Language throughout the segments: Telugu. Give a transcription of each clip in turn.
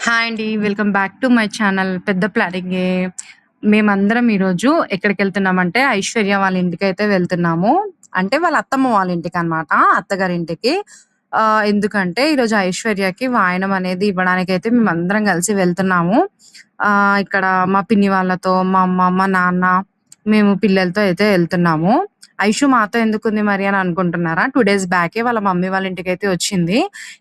హాయ్ అండి. Welcome back to my channel పెద్ద ప్లానింగే. మేమందరం ఈరోజు ఎక్కడికెళ్తున్నామంటే, ఐశ్వర్య వాళ్ళ ఇంటికైతే వెళ్తున్నాము. అంటే వాళ్ళ అత్తమ్మ వాళ్ళ ఇంటికనమాట. అత్తగారింటికి. ఎందుకంటే ఈరోజు ఐశ్వర్యకి వాయనం అనేది ఇవ్వడానికైతే మేమందరం కలిసి వెళ్తున్నాము. ఇక్కడ మా పిన్ని వాళ్ళతో, మా అమ్మ, మా నాన్న, మేము పిల్లలతో అయితే ఎళ్తున్నాము. ఐషు మాతో ఎందుకుంది మరి అని అనుకుంటున్నారా? 2 డేస్ బ్యాకే వాళ్ళ మమ్మీ వాళ్ళ ఇంటికైతే వచ్చింది.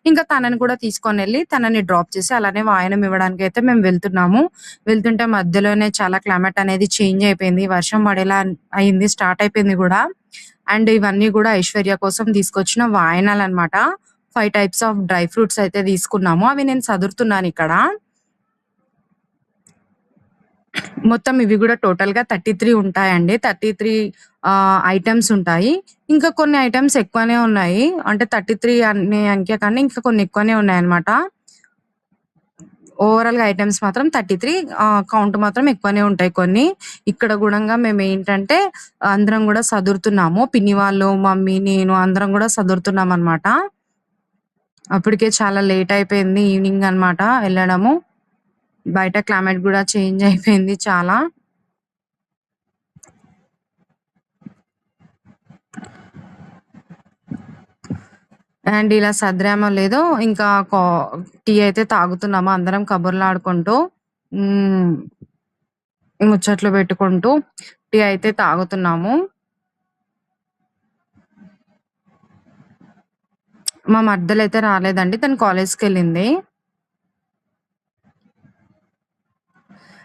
ఇంకా తనని కూడా తీసుకొనెళ్ళి తనని డ్రాప్ చేసి అలానే వాయనం ఇవ్వడానికైతే మేము వెళ్తున్నాము. వెళ్తుంటే మధ్యలోనే చాలా క్లైమేట్ అనేది చేంజ్ అయిపోయింది. వర్షం పడేలా అయింది. స్టార్ట్ అయిపోయింది గూడా. అండ్ ఇవన్నీ గూడా ఐశ్వర్య కోసం తీసుకొచ్చిన వాయనాలనమాట. 5 టైప్స్ ఆఫ్ డ్రై ఫ్రూట్స్ అయితే తీసుకున్నాము. అవి నేను సదురుతున్నానిక్కడ. మొత్తం ఇవి గూడా టోటల్‌గా 33 ఉంటాయండి. 33 ఐటెమ్స్ ఉంటాయి. ఇంకా కొన్ని ఐటెమ్స్ ఎక్కువనే ఉన్నాయి. అంటే 33 అనే అంకె కన్నా ఇంకా కొన్ని ఎక్కువనే ఉన్నాయన్నమాట. ఓవరాల్‌గా ఐటెమ్స్ మాత్రం 33 కౌంట్ మాత్రం ఎక్కువనే ఉంటాయి కొన్ని. ఇక్కడ గూడంగా మేమేంటంటే అందరం గూడా సదురుతున్నాము. పిన్ని వాళ్ళు, మమ్మీ, నేను అందరం గూడా సదురుతున్నామనమాట. అప్పటికే చాలా లేట్ అయిపోయింది. ఈవినింగ్ అన్నమాట ఎళ్ళడము. బయట క్లైమేట్ గూడా చేంజ్ అయిపోయింది చాలా. అండ్ ఇలా సదిరామో లేదో ఇంకా టీ అయితే తాగుతున్నాము అందరం కబుర్లాడుకుంటూ. హ్మ్. ముచ్చట్లు పెట్టుకుంటూ టీ అయితే తాగుతున్నాము. మా మరదలైతే రాలేదండి. తను కాలేజ్‌కెళ్ళింది.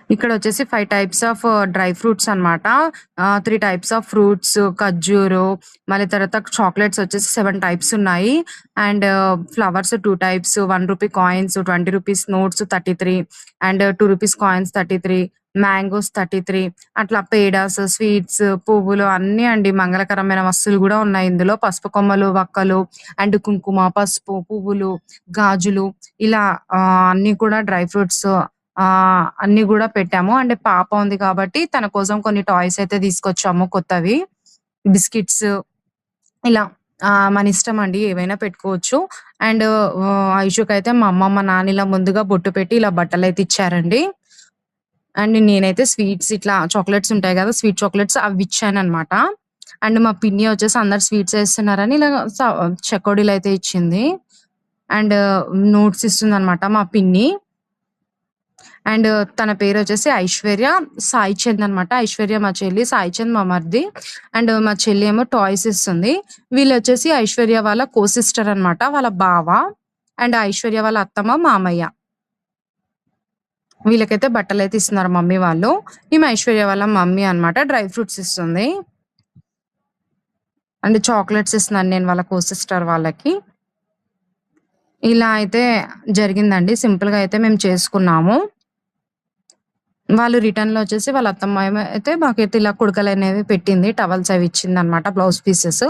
ఇక్కడొచ్చేసి 5 టైప్స్ ఆఫ్ డ్రై ఫ్రూట్స్ అన్నమాట. 3 టైప్స్ ఆఫ్ ఫ్రూట్స్, ఖర్జూరు, మళ్ళీ తర్వాత చాక్లెట్స్ వచ్చేసి 7 టైప్స్ ఉన్నాయి. And flowers 2 types, ₹1 coins, ₹20 notes 33 and ₹2 coins 33, mangoes 33 అట్లా పేడాస్, స్వీట్స్, పువ్వులు అన్నీ అండి. మంగళకరమైన వస్తువులు గూడా ఉన్నాయి ఇందులో. పసుపు కొమ్మలు, వక్కలు అండ్ కుంకుమ, పసుపు, పువ్వులు, గాజులు ఇలా అన్నీ కూడా డ్రై ఫ్రూట్స్ అన్నీ గూడా పెట్టాము. అంటే పాప ఉంది కాబట్టి తన కోసం కొన్ని టాయ్స్ అయితే తీసుకొచ్చాము కొత్తవి. బిస్కిట్స్ ఇలా మన ఇష్టమండి ఏవైనా పెట్టుకోవచ్చు. అండ్ ఐషుకైతే మా అమ్మ, మా నాన్న ఇలా ముందుగా బొట్టు పెట్టి ఇలా బట్టలైతే ఇచ్చారండి. అండ్ నేనైతే స్వీట్స్ ఇట్లా చాక్లెట్స్ ఉంటాయి గదా! స్వీట్ చాక్లెట్స్ అవి ఇచ్చాననమాట. అండ్ మా పిన్ని వచ్చేసి అందరు స్వీట్స్ ఏస్తున్నారని ఇలా చెకోడీలైతే ఇచ్చింది. అండ్ నోట్స్ ఇస్తుందనమాట మా పిన్ని. అండ్ తన పేరొచ్చేసి ఐశ్వర్య, సాయి చంద్ అనమాట. ఐశ్వర్య మా చెల్లి, సాయి చంద్ మా మరిది. అండ్ మా చెల్లి ఏమో టాయ్స్ ఇస్తుంది. వీళ్ళొచ్చేసి ఐశ్వర్య వాళ్ళ కో సిస్టర్ అనమాట. వాళ్ళ బావ. అండ్ ఐశ్వర్య వాళ్ళ అత్తమ్మ, మామయ్య. వీళ్ళకైతే బట్టలైతే ఇస్తున్నారు మమ్మీ వాళ్ళు. ఈమె ఐశ్వర్య వాళ్ళ మమ్మీ అనమాట. డ్రై ఫ్రూట్స్ ఇస్తుంది. అండ్ చాక్లెట్స్ ఇస్తున్నాను నేను వాళ్ళ కో సిస్టర్ వాళ్ళకి. ఇలా అయితే జరిగిందండి. సింపుల్‌గా అయితే మేము చేసుకున్నాము. వాళ్ళు రిటర్న్‌లో వచ్చేసి వాళ్ళ అత్తమ్మ ఏమో అయితే మాకైతే ఇలా కుడకలనేవి పెట్టింది. టవల్స్ అవి ఇచ్చిందనమాట. Blouse pieces.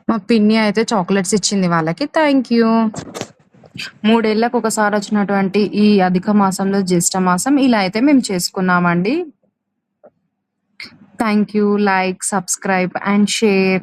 మా పిన్ని అయితే చాక్లెట్స్ ఇచ్చింది వాళ్ళకి. Thank you. 3 ఏళ్లకు ఒకసారి వచ్చినటువంటి ఈ అధిక మాసంలో జ్యేష్ఠ మాసం ఇలా అయితే మేము చేసుకున్నామండి. Thank you. Like, subscribe and share.